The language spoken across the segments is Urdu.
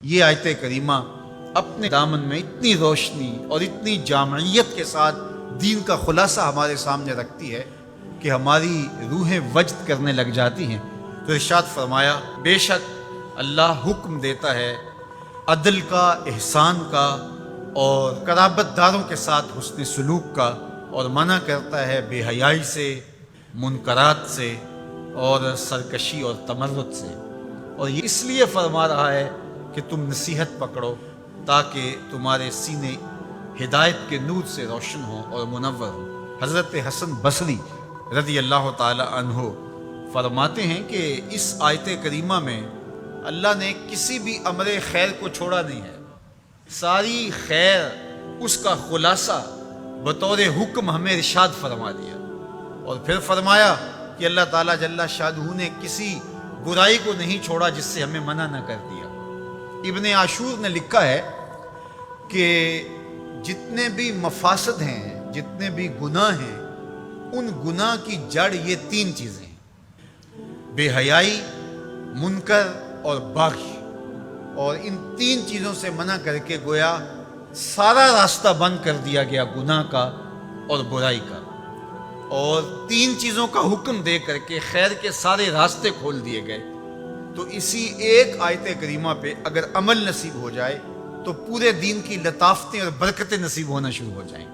یہ آیت کریمہ اپنے دامن میں اتنی روشنی اور اتنی جامعیت کے ساتھ دین کا خلاصہ ہمارے سامنے رکھتی ہے کہ ہماری روحیں وجد کرنے لگ جاتی ہیں۔ تو ارشاد فرمایا، بے شک اللہ حکم دیتا ہے عدل کا، احسان کا اور قرابت داروں کے ساتھ حسن سلوک کا، اور منع کرتا ہے بے حیائی سے، منکرات سے اور سرکشی اور تمرد سے۔ اور یہ اس لیے فرما رہا ہے کہ تم نصیحت پکڑو تاکہ تمہارے سینے ہدایت کے نور سے روشن ہوں اور منور ہوں۔ حضرت حسن بصری رضی اللہ تعالی عنہ فرماتے ہیں کہ اس آیت کریمہ میں اللہ نے کسی بھی امر خیر کو چھوڑا نہیں ہے، ساری خیر اس کا خلاصہ بطور حکم ہمیں ارشاد فرما دیا، اور پھر فرمایا کہ اللہ تعالیٰ جل شانہ نے کسی برائی کو نہیں چھوڑا جس سے ہمیں منع نہ کر دیا۔ ابن عاشور نے لکھا ہے کہ جتنے بھی مفاسد ہیں، جتنے بھی گناہ ہیں، ان گناہ کی جڑ یہ تین چیزیں ہیں: بے حیائی، منکر اور باغی۔ اور ان تین چیزوں سے منع کر کے گویا سارا راستہ بند کر دیا گیا گناہ کا اور برائی کا، اور تین چیزوں کا حکم دے کر کے خیر کے سارے راستے کھول دیے گئے۔ تو اسی ایک آیت کریمہ پہ اگر عمل نصیب ہو جائے تو پورے دین کی لطافتیں اور برکتیں نصیب ہونا شروع ہو جائیں۔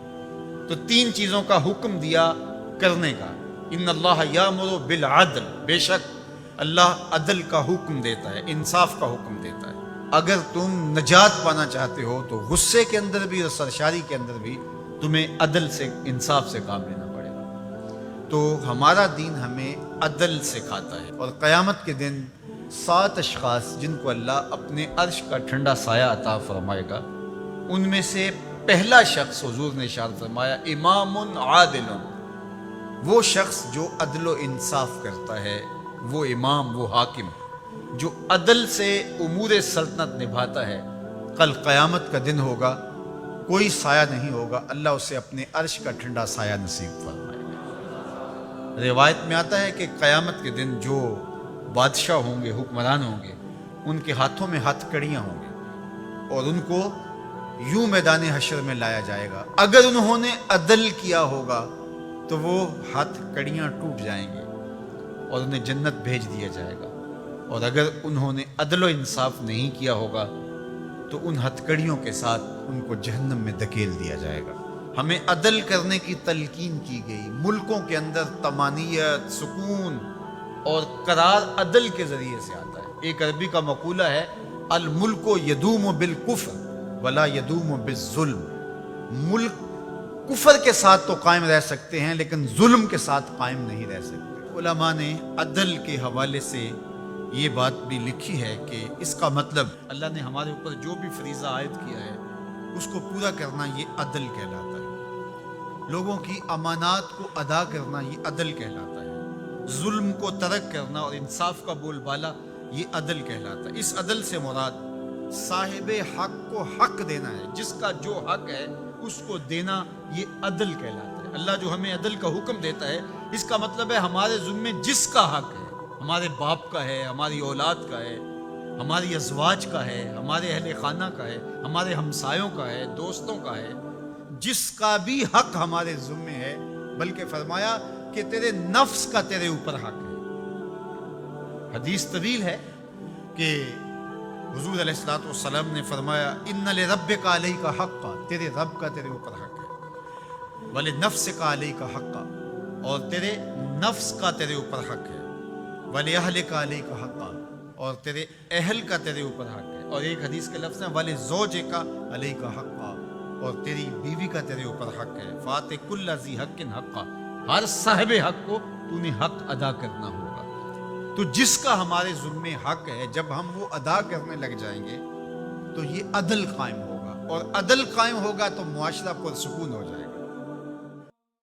تو تین چیزوں کا حکم دیا کرنے کا، ان اللہ یامر بالعدل، بے شک اللہ عدل کا حکم دیتا ہے، انصاف کا حکم دیتا ہے۔ اگر تم نجات پانا چاہتے ہو تو غصے کے اندر بھی اور سرشاری کے اندر بھی تمہیں عدل سے، انصاف سے کام لینا پڑے گا۔ تو ہمارا دین ہمیں عدل سکھاتا ہے، اور قیامت کے دن 7 اشخاص جن کو اللہ اپنے عرش کا ٹھنڈا سایہ عطا فرمائے گا، ان میں سے پہلا شخص حضور نے ارشاد فرمایا امام عادل، وہ شخص جو عدل و انصاف کرتا ہے، وہ امام، وہ حاکم جو عدل سے امور سلطنت نبھاتا ہے، کل قیامت کا دن ہوگا، کوئی سایہ نہیں ہوگا، اللہ اسے اپنے عرش کا ٹھنڈا سایہ نصیب فرمائے گا۔ روایت میں آتا ہے کہ قیامت کے دن جو بادشاہ ہوں گے، حکمران ہوں گے، ان کے ہاتھوں میں ہتھ کڑیاں ہوں گے، اور ان کو یوں میدان حشر میں لایا جائے گا۔ اگر انہوں نے عدل کیا ہوگا تو وہ ہتھ کڑیاں ٹوٹ جائیں گے اور انہیں جنت بھیج دیا جائے گا، اور اگر انہوں نے عدل و انصاف نہیں کیا ہوگا تو ان ہتھ کڑیوں کے ساتھ ان کو جہنم میں دھکیل دیا جائے گا۔ ہمیں عدل کرنے کی تلقین کی گئی۔ ملکوں کے اندر طمانینت، سکون اور قرار عدل کے ذریعے سے آتا ہے۔ ایک عربی کا مقولہ ہے، الملک یدوم بالکفر ولا یدوم بالظلم۔ ملک کفر کے ساتھ تو قائم رہ سکتے ہیں لیکن ظلم کے ساتھ قائم نہیں رہ سکتے۔ علماء نے عدل کے حوالے سے یہ بات بھی لکھی ہے کہ اس کا مطلب اللہ نے ہمارے اوپر جو بھی فریضہ عائد کیا ہے اس کو پورا کرنا یہ عدل کہلاتا ہے۔ لوگوں کی امانات کو ادا کرنا یہ عدل کہلاتا ہے۔ ظلم کو ترک کرنا اور انصاف کا بول بالا یہ عدل کہلاتا ہے۔ اس عدل سے مراد صاحب حق کو حق دینا ہے، جس کا جو حق ہے اس کو دینا یہ عدل کہلاتا ہے۔ اللہ جو ہمیں عدل کا حکم دیتا ہے، اس کا مطلب ہے ہمارے ذمے جس کا حق ہے، ہمارے باپ کا ہے، ہماری اولاد کا ہے، ہماری ازواج کا ہے، ہمارے اہل خانہ کا ہے، ہمارے ہمسایوں کا ہے، دوستوں کا ہے، جس کا بھی حق ہمارے ذمے ہے، بلکہ فرمایا کہ تیرے نفس کا تیرے اوپر حق ہے۔ حدیث طویل ہے کہ حضور علیہ الصلوۃ والسلام نے فرمایا ان لربک علیک حقا، تیرے رب کا تیرے اوپر حق ہے، ولنفسک علیک حقا، اور تیرے نفس کا تیرے اوپر حق ہے، وَلِأَهْلِكَ عَلَيْكَ حَقًّا، اور تیرے اہل کا تیرے اوپر حق ہے۔ اور ایک حدیث کے لفظ ہیں وَلِزَوْجِكَ عَلَيْكَ حَقًّا، اور تیری بیوی کا تیرے اوپر حق ہے۔ فَآتِ كُلَّ ذِي حَقٍّ حَقًّا، ہر صاحب حق کو تو نے حق ادا کرنا ہوگا۔ تو جس کا ہمارے ذمے حق ہے، جب ہم وہ ادا کرنے لگ جائیں گے تو یہ عدل قائم ہوگا، اور عدل قائم ہوگا تو معاشرہ پرسکون ہو جائے گا۔